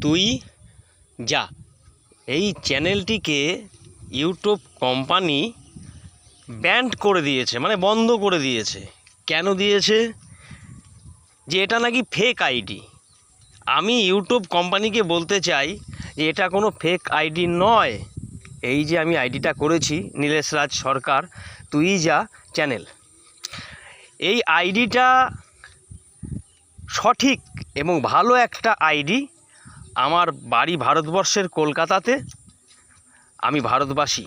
তুই যা এই চ্যানেলটিকে ইউটিউব কোম্পানি ব্যান্ড করে দিয়েছে, মানে বন্ধ করে দিয়েছে। কেন দিয়েছে? যে এটা নাকি ফেক আইডি। আমি ইউটিউব কোম্পানিকে বলতে চাই যে এটা কোনো ফেক আইডি নয়। এই যে আমি আইডিটা করেছি, নীলেশ রাজ সরকার তুই যা চ্যানেল, এই আইডিটা সঠিক এবং ভালো একটা আইডি। আমার বাড়ি ভারতবর্ষের কলকাতাতে, আমি ভারতবাসী।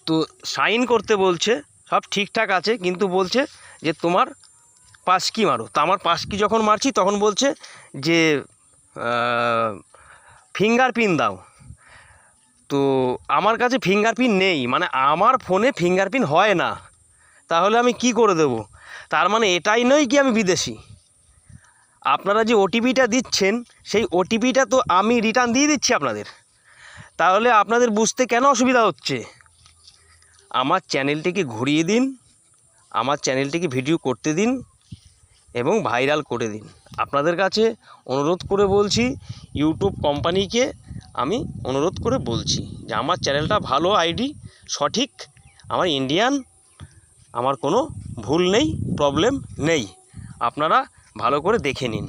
তো সাইন করতে বলছে, সব ঠিকঠাক আছে, কিন্তু বলছে যে তোমার পাস কি মারো। তা আমার পাস কি যখন মারছি তখন বলছে যে ফিঙ্গারপ্রিন্ট দাও। তো আমার কাছে ফিঙ্গারপ্রিন্ট নেই, মানে আমার ফোনে ফিঙ্গারপ্রিন্ট হয় না। তাহলে আমি কি করে দেব? তার মানে এটাই নয় কি আমি বিদেশি। আপনারা যে ওটিপিটা দিচ্ছেন সেই ওটিপিটা তো আমি রিটার্ন দিয়ে দিচ্ছি আপনাদের। তাহলে আপনাদের বুঝতে কেন অসুবিধা হচ্ছে? আমার চ্যানেলটিকে ঘুরিয়ে দিন, আমার চ্যানেলটিকে ভিডিও করতে দিন এবং ভাইরাল করে দিন। আপনাদের কাছে অনুরোধ করে বলছি, ইউটিউব কোম্পানিকে আমি অনুরোধ করে বলছি যে আমার চ্যানেলটা ভালো আইডি, সঠিক, আমার ইন্ডিয়ান, আমার কোনো ভুল নেই, প্রবলেম নেই। আপনারা ভালো করে দেখে নিন।